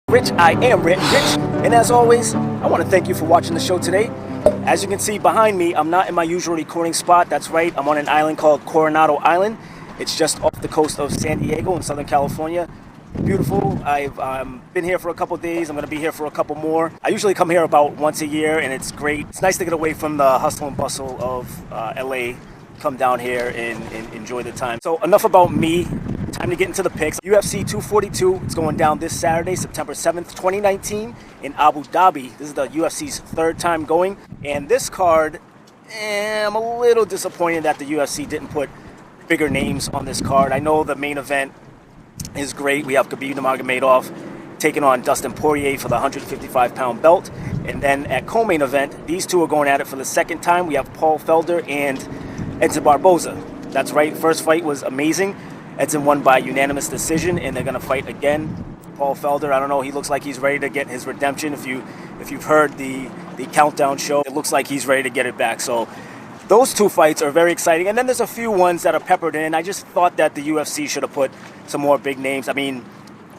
Rich, I am Rant'N Rich, and as always, I want to thank you for watching the show today. As you can see behind me, I'm not in my usual recording spot. That's right, I'm on an island called Coronado Island. It's just off the coast of San Diego in Southern California. Beautiful. I've been here for a couple days. I'm going to be here for a couple more. I usually come here about once a year, and it's great. It's nice to get away from the hustle and bustle of LA, come down here and enjoy the time. So enough about me. Time to get into the picks. UFC 242, it's going down this Saturday, September 7th, 2019 in Abu Dhabi. This is the UFC's third time going. And this card, I'm a little disappointed that the UFC didn't put bigger names on this card. I know the main event is great. We have Khabib Nurmagomedov taking on Dustin Poirier for the 155-pound belt. And then at co-main event, these two are going at it for the second time. We have Felder and Edson Barboza. That's right, first fight was amazing. Edson won by unanimous decision, and they're going to fight again. Felder, I don't know, he looks like he's ready to get his redemption. If you've heard the countdown show, it looks like he's ready to get it back. So those two fights are very exciting. And then there's a few ones that are peppered in. I just thought that the UFC should have put some more big names. I mean,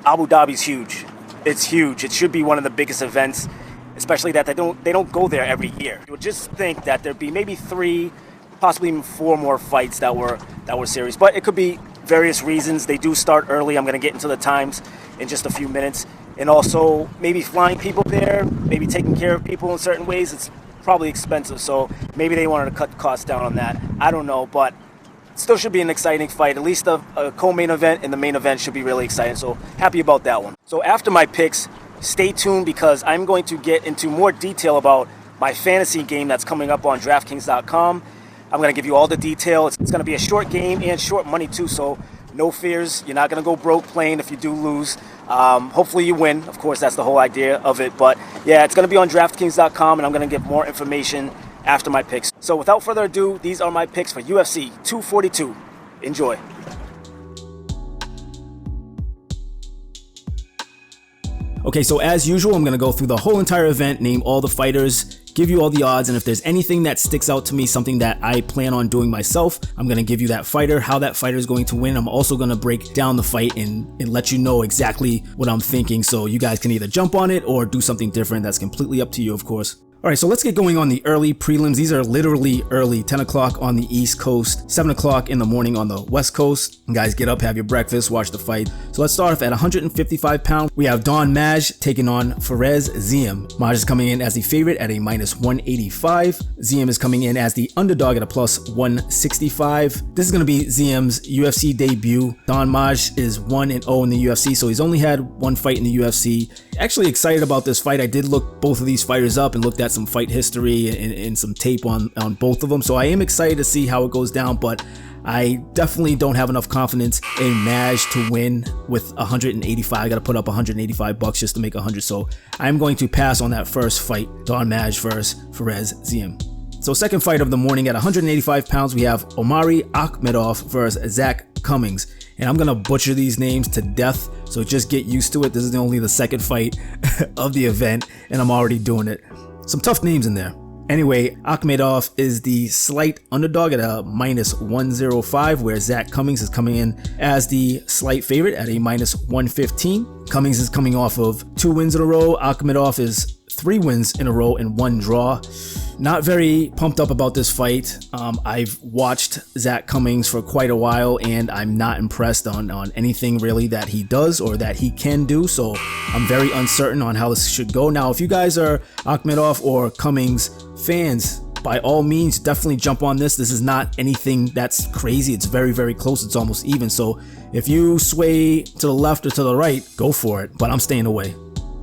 Abu Dhabi's huge. It's huge. It should be one of the biggest events, especially that they don't go there every year. You would just think that there'd be maybe 3, possibly even 4 more fights that were serious. But it could be various reasons. They do start early. I'm going to get into the times in just a few minutes. And also maybe flying people there, maybe taking care of people in certain ways. It's probably expensive, so maybe they wanted to cut costs down on that. I don't know, but it still should be an exciting fight. At least a co-main event and the main event should be really exciting, so happy about that one. So after my picks, stay tuned because I'm going to get into more detail about my fantasy game that's coming up on DraftKings.com. I'm going to give you all the detail. It's going to be a short game and short money too, so no fears. You're not going to go broke playing if you do lose. Hopefully you win. Of course, that's the whole idea of it. But yeah, it's going to be on DraftKings.com, and I'm going to give more information after my picks. So without further ado, these are my picks for UFC 242. Enjoy. Okay, so as usual, I'm going to go through the whole entire event, name all the fighters, give you all the odds, and if there's anything that sticks out to me, something that I plan on doing myself, I'm going to give you that fighter, how that fighter is going to win. I'm also going to break down the fight and let you know exactly what I'm thinking, so you guys can either jump on it or do something different. That's completely up to you, of course. Alright, so let's get going on the early prelims. These are literally early, 10 o'clock on the East Coast, 7 o'clock in the morning on the West Coast. And guys, get up, have your breakfast, watch the fight. So let's start off at 155 pounds. We have Don Maj taking on Fares Ziam. Maj is coming in as the favorite at a minus 185. Ziam is coming in as the underdog at a plus 165. This is going to be Ziam's UFC debut. Don Maj is 1-0 in the UFC, so he's only had one fight in the UFC. Actually excited about this fight. I did look both of these fighters up and looked at some fight history and some tape on both of them, so I am excited to see how it goes down, but I definitely don't have enough confidence in Maj to win with 185. I gotta put up $185 just to make 100, so I'm going to pass on that first fight, Don Maj versus Fares Ziam. So second fight of the morning at 185 pounds, we have Omari Akhmedov versus Zach Cummings. And I'm gonna butcher these names to death, so just get used to it. This is only the second fight of the event, and I'm already doing it. Some tough names in there. Anyway, Akhmedov is the slight underdog at a minus 105, where Zach Cummings is coming in as the slight favorite at a minus 115. Cummings is coming off of 2 wins in a row. Akhmedov is 3 wins in a row and 1 draw. Not very pumped up about this fight. I've watched Zach Cummings for quite a while, and I'm not impressed on anything really that he does or that he can do, so I'm very uncertain on how this should go. Now, if you guys are Akhmedov or Cummings fans, by all means, definitely jump on this. This is not anything that's crazy. It's very, very close. It's almost even, so if you sway to the left or to the right, go for it, but I'm staying away.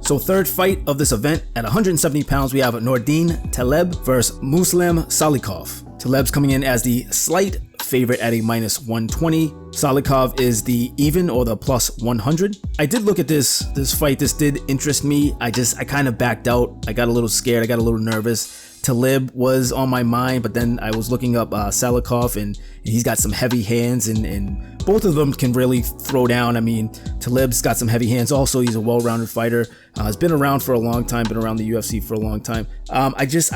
So third fight of this event, at 170 pounds, we have Nordin Taleb versus Muslim Salikov. Taleb's coming in as the slight favorite at a minus 120. Salikov is the even or the plus 100. I did look at this fight. This did interest me. I kind of backed out. I got a little scared. I got a little nervous. Taleb was on my mind, but then I was looking up Salikov, and he's got some heavy hands, and both of them can really throw down. I mean, Taleb's got some heavy hands. Also, he's a well-rounded fighter. Has been around for a long time, been around the UFC for a long time. I just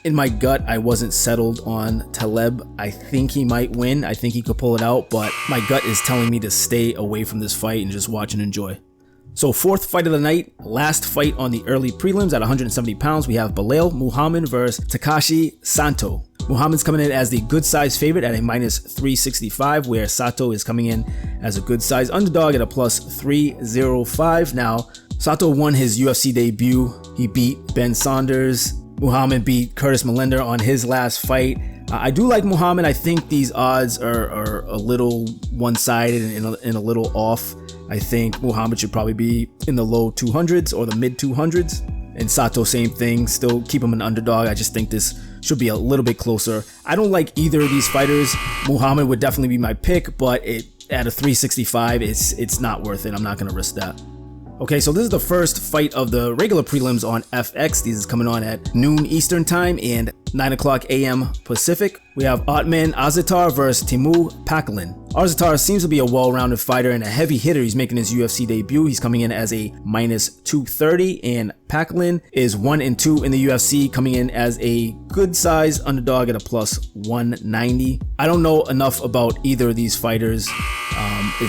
in my gut, I wasn't settled on Taleb. I think he might win. I think he could pull it out, but my gut is telling me to stay away from this fight and just watch and enjoy. So fourth fight of the night, last fight on the early prelims at 170 pounds, we have Belal Muhammad versus Takashi Sato. Muhammad's coming in as the good size favorite at a minus 365, where Sato is coming in as a good size underdog at a plus 305. Now, Sato won his UFC debut. He beat Ben Saunders. Muhammad beat Curtis Millender on his last fight. I do like Muhammad. I think these odds are a little one-sided and a little off. I think Muhammad should probably be in the low 200s or the mid 200s. And Sato, same thing, still keep him an underdog. I just think this should be a little bit closer. I don't like either of these fighters. Muhammad would definitely be my pick, but at a 365, it's not worth it. I'm not going to risk that. Okay, so this is the first fight of the regular prelims on FX. These is coming on at noon Eastern time and 9 o'clock a.m. Pacific. We have Otman Azatar versus Timur Pakalin. Azatar seems to be a well-rounded fighter and a heavy hitter. He's making his UFC debut. He's coming in as a minus 230, and Pakalin is 1-2 in the UFC, coming in as a good size underdog at a plus 190. I don't know enough about either of these fighters.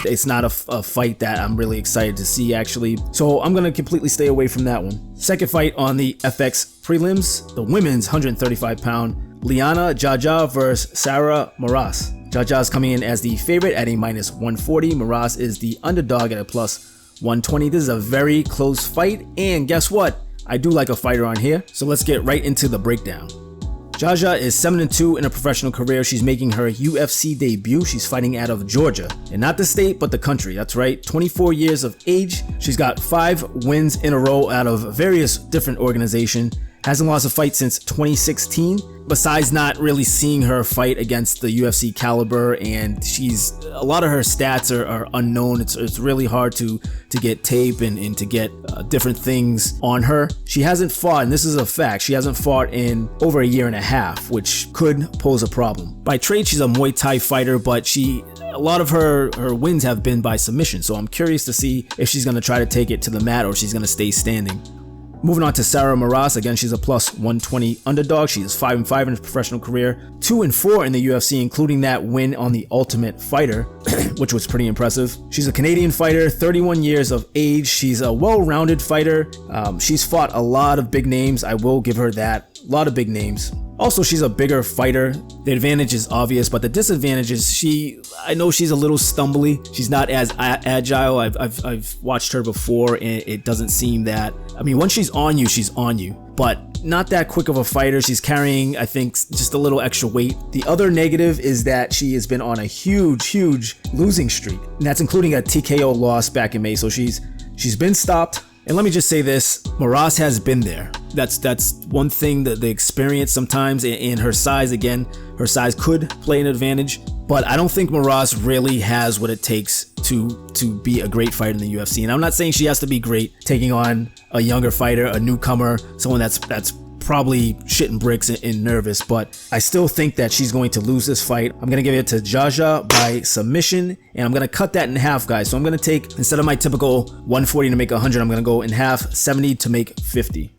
It's not a fight that I'm really excited to see, actually. So I'm going to completely stay away from that one. Second fight on the FX prelims, the women's 135-pound Liana Jaja versus Sarah Moras. Jaja is coming in as the favorite at a minus 140. Moras is the underdog at a plus 120. This is a very close fight, and guess what? I do like a fighter on here, so let's get right into the breakdown. Jaja is 7-2 in her professional career. She's making her UFC debut. She's fighting out of Georgia, and not the state, but the country. That's right, 24 years of age. She's got 5 wins in a row out of various different organizations. Hasn't lost a fight since 2016, besides not really seeing her fight against the UFC caliber, and a lot of her stats are unknown. It's really hard to get tape and to get different things on her. She hasn't fought, and this is a fact, she hasn't fought in over a year and a half, which could pose a problem. By trade, she's a Muay Thai fighter, but a lot of her wins have been by submission, so I'm curious to see if she's going to try to take it to the mat or if she's going to stay standing. Moving on to Sarah Moras, again, she's a plus 120 underdog. She is 5-5 in her professional career, 2-4 in the UFC, including that win on the Ultimate Fighter, which was pretty impressive. She's a Canadian fighter, 31 years of age. She's a well-rounded fighter. She's fought a lot of big names. I will give her that. A lot of big names. Also, she's a bigger fighter. The advantage is obvious, but the disadvantage is I know she's a little stumbly. She's not as agile. I've watched her before, and it doesn't seem that. I mean, once she's on you, but not that quick of a fighter. She's carrying, I think, just a little extra weight. The other negative is that she has been on a huge losing streak, and that's including a TKO loss back in May. So she's been stopped. And let me just say this, Moras has been there. That's one thing, that the experience sometimes, and her size, again, her size could play an advantage, but I don't think Moras really has what it takes to be a great fighter in the UFC. And I'm not saying she has to be great taking on a younger fighter, a newcomer, someone that's probably shitting bricks and nervous, but I still think that she's going to lose this fight. I'm going to give it to Jaja by submission, and I'm going to cut that in half, guys. So I'm going to take, instead of my typical 140 to make 100, I'm going to go in half, 70 to make 50.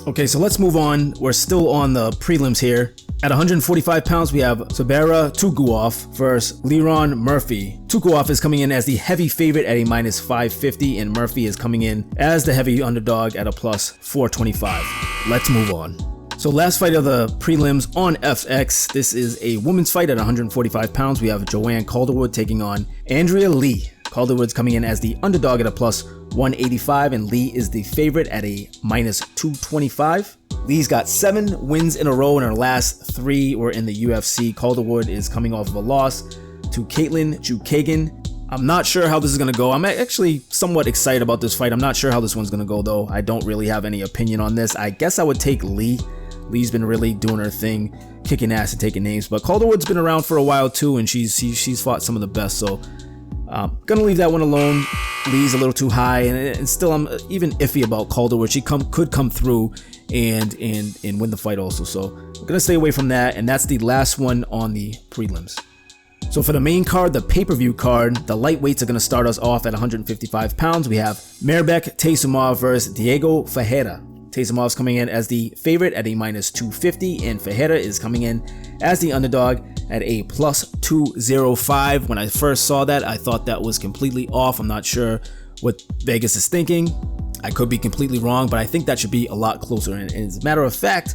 Okay, so let's move on. We're still on the prelims here. At 145 pounds, we have Sabera Tuguov versus Liron Murphy. Tuguov is coming in as the heavy favorite at a minus 550, and Murphy is coming in as the heavy underdog at a plus 425. Let's move on. So last fight of the prelims on FX. This is a women's fight at 145 pounds. We have Joanne Calderwood taking on Andrea Lee. Calderwood's coming in as the underdog at a plus 185, and Lee is the favorite at a minus 225. Lee's got 7 wins in a row, and her last 3 were in the UFC. Calderwood is coming off of a loss to Caitlin Chukagian. I'm not sure how this is going to go. I'm actually somewhat excited about this fight. I'm not sure how this one's going to go, though. I don't really have any opinion on this. I guess I would take Lee. Lee's been really doing her thing, kicking ass and taking names, but Calderwood's been around for a while too, and she's fought some of the best, so gonna leave that one alone. Lee's a little too high, and still I'm even iffy about Calderwood. She could come through and win the fight also, so I'm gonna stay away from that, and that's the last one on the prelims. So for the main card, the pay-per-view card, the lightweights are going to start us off at 155 pounds. We have Mairbek Taisumov versus Diego Ferreira. Taysumov's coming in as the favorite at a minus 250, and Ferreira is coming in as the underdog at a plus 205. When I first saw that, I thought that was completely off. I'm not sure what Vegas is thinking. I could be completely wrong, but I think that should be a lot closer. And as a matter of fact,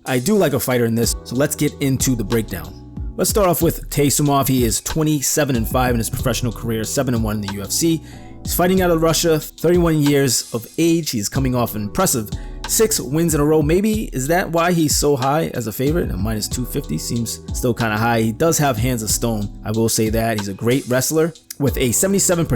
I do like a fighter in this, so let's get into the breakdown. Let's start off with Taisumov. He is 27-5 in his professional career, 7-1 in the UFC. He's fighting out of Russia, 31 years of age. He's coming off an impressive 6 wins in a row. Maybe is that why he's so high as a favorite? A minus 250 seems still kind of high. He does have hands of stone, I will say that. He's a great wrestler with a 77%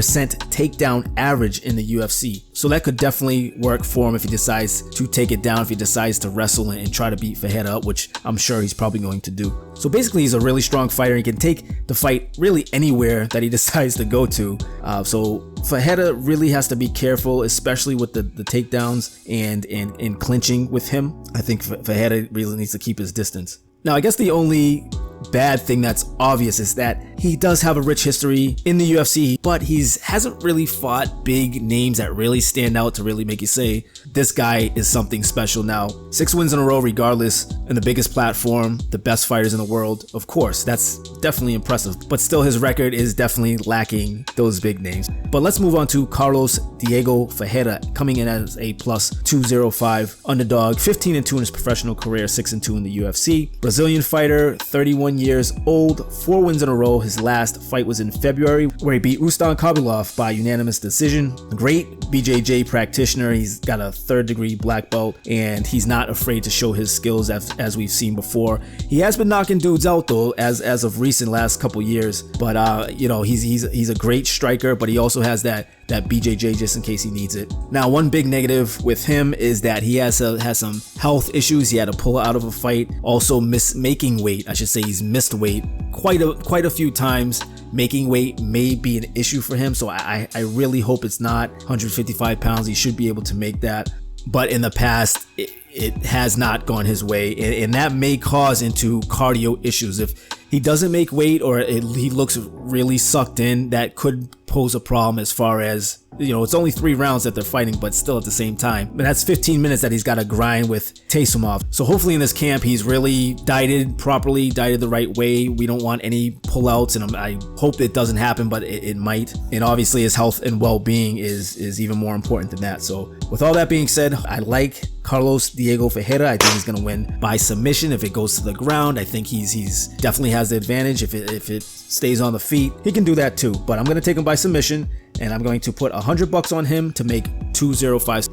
takedown average in the UFC. So that could definitely work for him if he decides to take it down, if he decides to wrestle and try to beat Fajeda up, which I'm sure he's probably going to do. So basically, he's a really strong fighter. He can take the fight really anywhere that he decides to go to. So Fajeda really has to be careful, especially with the takedowns and clinching with him. I think Fajeda really needs to keep his distance. Now, I guess the only bad thing that's obvious is that he does have a rich history in the UFC, but hasn't really fought big names that really stand out to really make you say, this guy is something special. Now, 6 wins in a row regardless, and the biggest platform, the best fighters in the world, of course, that's definitely impressive, but still his record is definitely lacking those big names. But let's move on to Carlos Diego Fajeda, coming in as a plus 205 underdog, 15-2 in his professional career, 6-2 in the UFC. Brazilian fighter, 31 years old, 4 wins in a row. His last fight was in February, where he beat Rustam Khabib by unanimous decision. A great BJJ practitioner. He's got a 3rd degree black belt, and he's not afraid to show his skills as we've seen before. He has been knocking dudes out though, as of recent last couple years. But he's a great striker, but he also has that BJJ just in case he needs it. Now, one big negative with him is that he has some health issues. He had to pull out of a fight. Also making weight. I should say he's missed weight quite a few times. Making weight may be an issue for him, so I really hope it's not 155 pounds. He should be able to make that. But in the past, it has not gone his way, and that may cause into cardio issues. If he doesn't make weight or he looks really sucked in, that could pose a problem as far as, it's only 3 rounds that they're fighting, but still at the same time. But that's 15 minutes that he's got to grind with Taisumov. So hopefully in this camp, he's really dieted properly, dieted the right way. We don't want any pullouts, and I hope it doesn't happen, but it might. And obviously his health and well-being is even more important than that. So with all that being said, I like Carlos Diego Fajeda. I think he's going to win by submission if it goes to the ground. I think he's definitely has the advantage. If it stays on the feet, he can do that too. But I'm going to take him by submission, and I'm going to put $100 on him to make 205.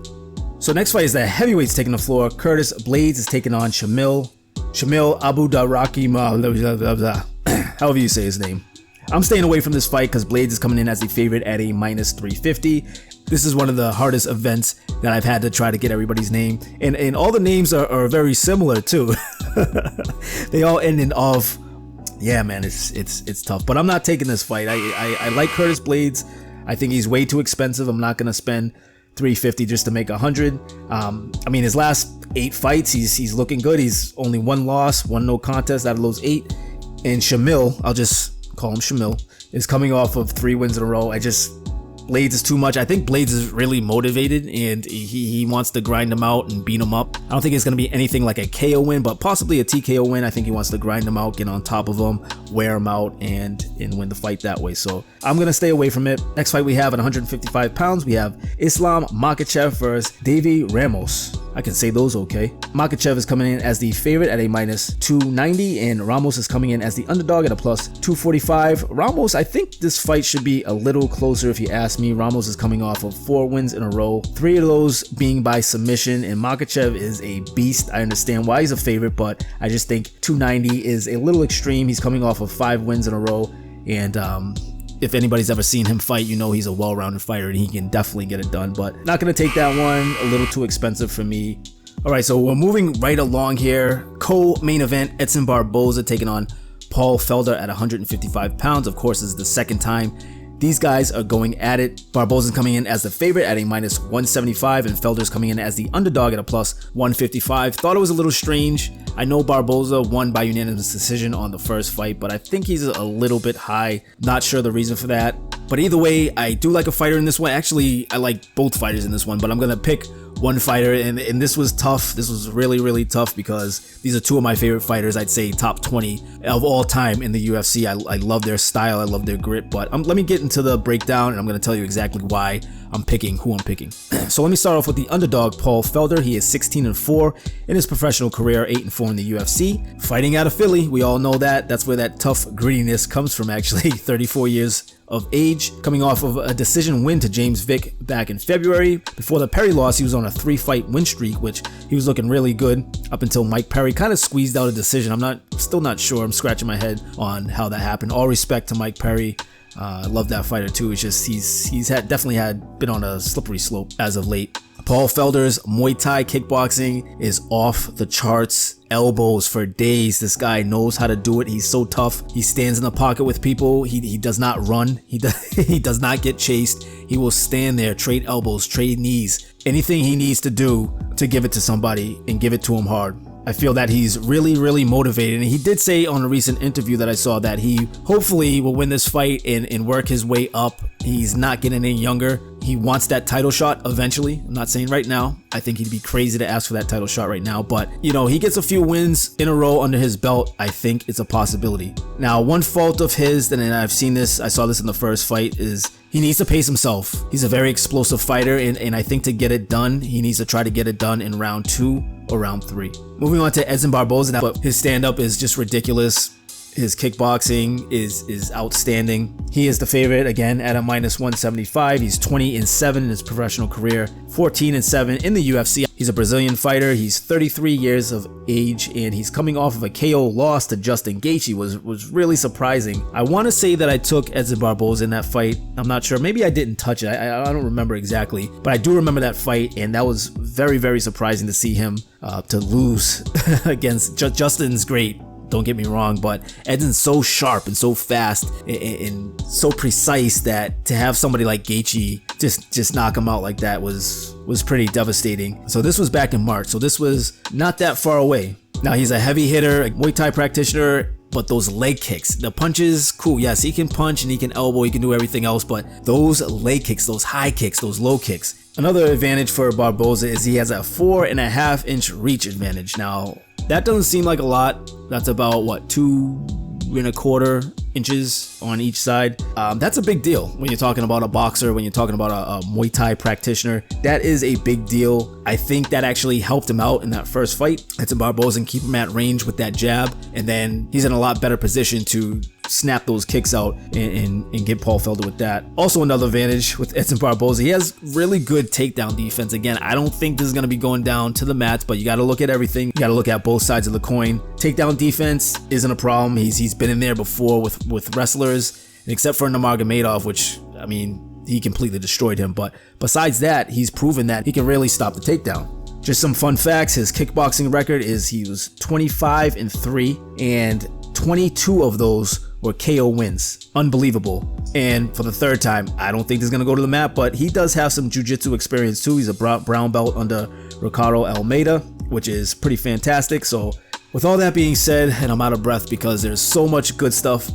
So next fight is the heavyweights taking the floor. Curtis Blades is taking on Shamil Abudaraki, however you say his name. I'm staying away from this fight because Blades is coming in as the favorite at a minus 350. This is one of the hardest events that I've had to try to get everybody's name, and all the names are very similar too. They all end in of. Yeah, man, it's tough, but I'm not taking this fight. I like Curtis Blades. I think he's way too expensive. I'm not gonna spend $350 just to make 100. I mean, his last 8 fights, he's looking good. He's only 1 loss, 1 no contest out of those 8. And Shamil, I'll just call him Shamil, is coming off of 3 wins in a row. Blades is too much. I think Blades is really motivated, and he wants to grind him out and beat him up. I don't think it's going to be anything like a KO win, but possibly a TKO win. I think he wants to grind him out, get on top of him, wear him out, and win the fight that way. So I'm going to stay away from it. Next fight we have at 155 pounds, we have Islam Makhachev versus Davy Ramos. I can say those okay. Makhachev is coming in as the favorite at a minus 290, and Ramos is coming in as the underdog at a plus 245. Ramos, I think this fight should be a little closer if you ask me. Ramos is coming off of 4 wins in a row, 3 of those being by submission, and Makhachev is a beast. I understand why he's a favorite, but I just think 290 is a little extreme. He's coming off of 5 wins in a row, and if anybody's ever seen him fight, he's a well-rounded fighter and he can definitely get it done, but not going to take that one. A little too expensive for me. All right, so we're moving right along here. Co-main event, Edson Barboza taking on Paul Felder at 155 pounds. Of course, this is the second time these guys are going at it. Barboza's coming in as the favorite at a minus 175, and Felder's coming in as the underdog at a plus 155. Thought it was a little strange. I know Barboza won by unanimous decision on the first fight, but I think he's a little bit high. Not sure the reason for that. But either way, I do like a fighter in this one. Actually, I like both fighters in this one, but I'm gonna pick one fighter, and this was tough. This was really tough because these are two of my favorite fighters. I'd say top 20 of all time in the UFC. I love their style, I love their grit, but let me get into the breakdown, and I'm going to tell you exactly why I'm picking who I'm picking. So let me start off with the underdog, Paul Felder. He is 16-4 in his professional career, 8-4 in the UFC. Fighting out of Philly, we all know that. That's where that tough grittiness comes from, actually. 34 years of age, coming off of a decision win to James Vick back in February. Before the Perry loss, he was on a 3-fight win streak, which he was looking really good up until Mike Perry kind of squeezed out a decision. I'm still not sure. I'm scratching my head on how that happened. All respect to Mike Perry. I love that fighter too. It's just he's definitely been on a slippery slope as of late. Paul Felder's Muay Thai kickboxing is off the charts. Elbows for days. This guy knows how to do it. He's so tough. He stands in the pocket with people. He does not run. He does not get chased. He will stand there, trade elbows, trade knees, anything he needs to do to give it to somebody and give it to him hard. I feel that he's really motivated, and he did say on a recent interview that I saw that he hopefully will win this fight and work his way up. He's not getting any younger. He wants that title shot eventually. I'm not saying right now. I think he'd be crazy to ask for that title shot right now, but he gets a few wins in a row under his belt. I think it's a possibility. Now, one fault of his, and I saw this in the first fight, is he needs to pace himself. He's a very explosive fighter, and I think to get it done, he needs to try to get it done in round 2 or round 3. Moving on to Edson Barboza. Now, his stand-up is just ridiculous. His kickboxing is outstanding. He is the favorite again at a -175. He's 20-7 in his professional career, 14-7 in the UFC. He's a Brazilian fighter. He's 33 years of age, and he's coming off of a KO loss to Dustin. Was really surprising. I want to say that I took Edson Barboza in that fight. I'm not sure. Maybe I didn't touch it. I don't remember exactly, but I do remember that fight, and that was very surprising to see him to lose against Justin's great. Don't get me wrong, but Edson's so sharp and so fast and so precise that to have somebody like Gaethje just knock him out like that was pretty devastating. So this was back in March, so this was not that far away. Now he's a heavy hitter, a Muay Thai practitioner, but those leg kicks, the punches, cool. Yes, he can punch and he can elbow, he can do everything else, but those leg kicks, those high kicks, those low kicks. Another advantage for Barboza is he has a 4.5-inch reach advantage. Now, that doesn't seem like a lot. That's about, what, 2.25 inches on each side. That's a big deal when you're talking about a boxer, when you're talking about a Muay Thai practitioner. That is a big deal. I think that actually helped him out in that first fight. Edson Barboza and keep him at range with that jab, and then he's in a lot better position to snap those kicks out and get Paul Felder with that. Also, another advantage with Edson Barboza, he has really good takedown defense. Again, I don't think this is going to be going down to the mats, but you got to look at everything. You got to look at both sides of the coin. Takedown defense isn't a problem. He's been in there before with wrestlers, and except for Nurmagomedov, which, I mean, he completely destroyed him. But besides that, he's proven that he can really stop the takedown. Just some fun facts. His kickboxing record is he was 25-3, and 22 of those were KO wins. Unbelievable. And for the third time, I don't think he's going to go to the mat, but he does have some jiu-jitsu experience too. He's a brown belt under Ricardo Almeida, which is pretty fantastic. So with all that being said, and I'm out of breath because there's so much good stuff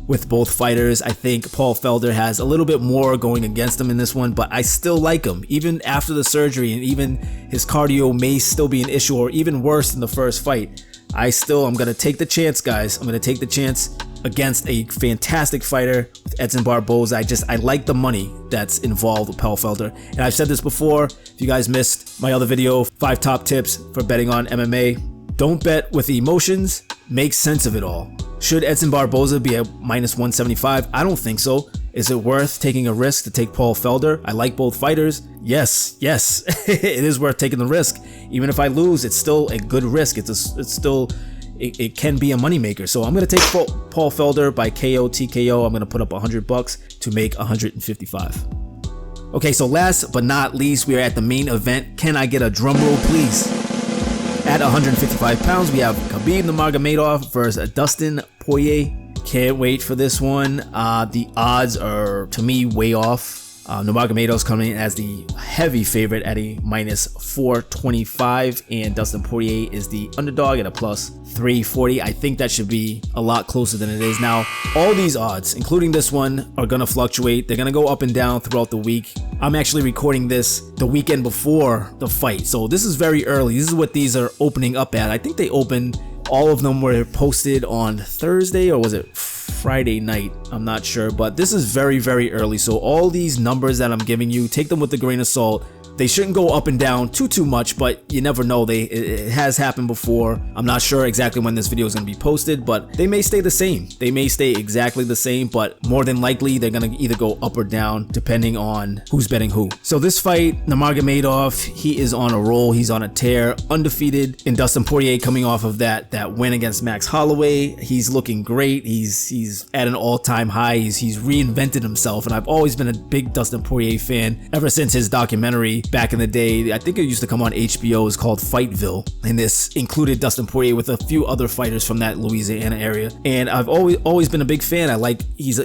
with both fighters, I think Paul Felder has a little bit more going against him in this one, but I still like him. Even after the surgery, and even his cardio may still be an issue, or even worse than the first fight, I'm going to take the chance, guys. I'm going to take the chance against a fantastic fighter with Edson Barboza. I like the money that's involved with Paul Felder. And I've said this before, if you guys missed my other video, 5 top tips for betting on MMA. Don't bet with emotions, make sense of it all. Should Edson Barboza be a -175? I don't think so. Is it worth taking a risk to take Paul Felder? I like both fighters. Yes, it is worth taking the risk. Even if I lose, it's still a good risk. It can be a moneymaker. So I'm going to take Paul Felder by KO, TKO. I'm going to put up $100 to make $155. Okay, so last but not least, we are at the main event. Can I get a drum roll, please? At 155 pounds, we have Khabib Nurmagomedov versus Dustin Poirier. Can't wait for this one. The odds are, to me, way off. Nurmagomedov's coming in as the heavy favorite at a minus 425, and Dustin Poirier is the underdog at a plus 340. I think that should be a lot closer than it is. Now, all these odds, including this one, are going to fluctuate. They're going to go up and down throughout the week. I'm actually recording this the weekend before the fight, so this is very early. This is what these are opening up at. I think they opened, all of them were posted on Thursday, or was it Friday night? I'm not sure, but this is very, very early. So all these numbers that I'm giving you, take them with a grain of salt. They shouldn't go up and down too much, but you never know. It has happened before. I'm not sure exactly when this video is going to be posted, but they may stay the same. They may stay exactly the same, but more than likely they're going to either go up or down depending on who's betting who. So this fight, Nurmagomedov, he is on a roll. He's on a tear, undefeated. And Dustin Poirier coming off of that win against Max Holloway. He's looking great. He's at an all-time high. He's reinvented himself, and I've always been a big Dustin Poirier fan ever since his documentary back in the day. I think it used to come on HBO. It's called Fightville, and this included Dustin Poirier with a few other fighters from that Louisiana area. And I've always been a big fan. He's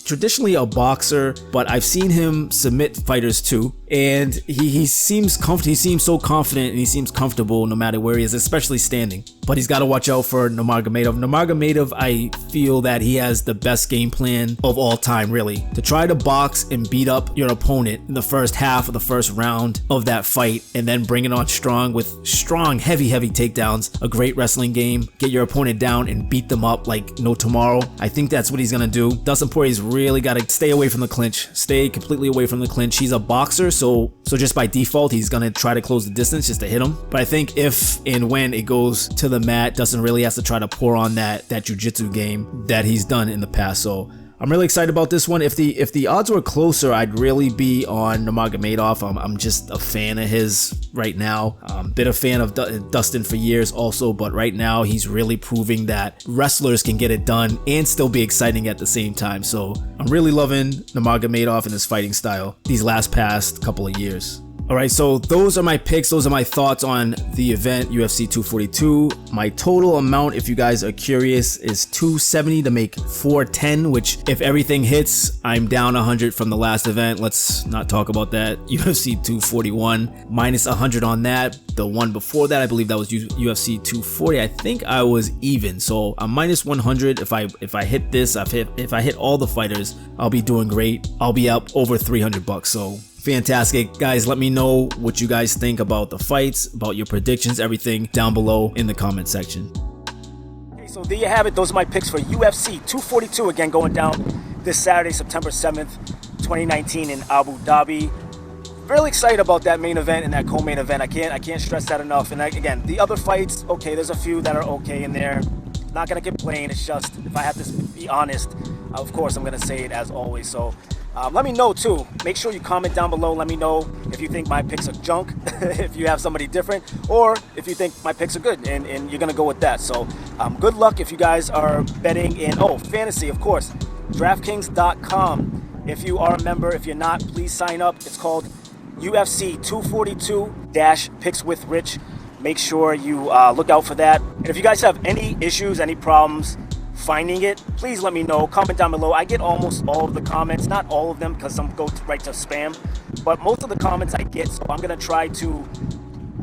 traditionally a boxer, but I've seen him submit fighters too, and he seems confident. He seems so confident, and he seems comfortable no matter where he is, especially standing. But he's got to watch out for Nurmagomedov. Nurmagomedov, I feel that he has the best game plan of all time, really, to try to box and beat up your opponent in the first half of the first round of that fight, and then bring it on strong with strong, heavy takedowns, a great wrestling game, get your opponent down and beat them up like no tomorrow. I think that's what he's gonna do. Dustin Poirier's really got to stay away from the clinch, stay completely away from the clinch. He's a boxer, so just by default he's gonna try to close the distance just to hit him. But I think if and when it goes to the mat, Dustin really has to try to pour on that jiu-jitsu game that he's done in the past. So I'm really excited about this one. If the odds were closer, I'd really be on Nurmagomedov. I'm just a fan of his right now. Been a fan of Dustin for years also, but right now he's really proving that wrestlers can get it done and still be exciting at the same time. So I'm really loving Nurmagomedov and his fighting style these past couple of years. Alright, so those are my picks, those are my thoughts on the event, UFC 242. My total amount, if you guys are curious, is 270 to make 410, which if everything hits, I'm down 100 from the last event. Let's not talk about that. UFC 241, minus 100 on that. The one before that, I believe that was UFC 240. I think I was even, so I'm minus 100. If I hit this, if I hit all the fighters, I'll be doing great. I'll be up over 300 bucks, so fantastic. Guys, let me know what you guys think about the fights, about your predictions, everything down below in the comment section. Okay, so there you have it. Those are my picks for UFC 242, again going down this Saturday, September 7th, 2019 in Abu Dhabi. Really excited about that main event and that co-main event. I can't stress that enough. And again, the other fights, okay, there's a few that are okay in there. Not gonna complain. It's just, if I have to be honest, of course I'm gonna say it as always. So let me know too. Make sure you comment down below. Let me know if you think my picks are junk, if you have somebody different, or if you think my picks are good and you're gonna go with that. So good luck if you guys are betting in, fantasy, of course, DraftKings.com. If you are a member, if you're not, please sign up. It's called UFC 242-Picks with Rich. Make sure you look out for that. And if you guys have any issues, any problems finding it, please let me know. Comment down below. I get almost all of the comments, not all of them because some go right to spam, but most of the comments I get. So I'm gonna try to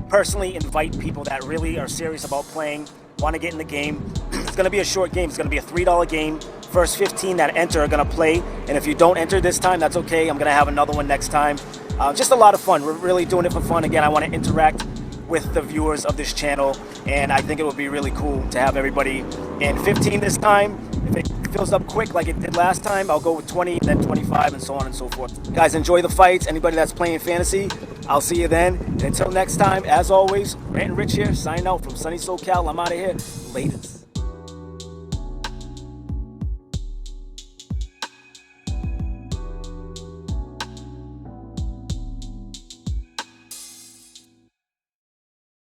personally invite people that really are serious about playing, want to get in the game. It's gonna be a short game. It's gonna be a $3 game. First 15 that enter are gonna play, and if you don't enter this time, that's okay. I'm gonna have another one next time. Just a lot of fun. We're really doing it for fun. Again, I want to interact with the viewers of this channel, and I think it would be really cool to have everybody in 15 this time. If it fills up quick like it did last time, I'll go with 20 and then 25 and so on and so forth. Guys, enjoy the fights. Anybody that's playing fantasy, I'll see you then. And until next time, as always, Rant'N Rich here, signing out from sunny SoCal. I'm out of here. Latest.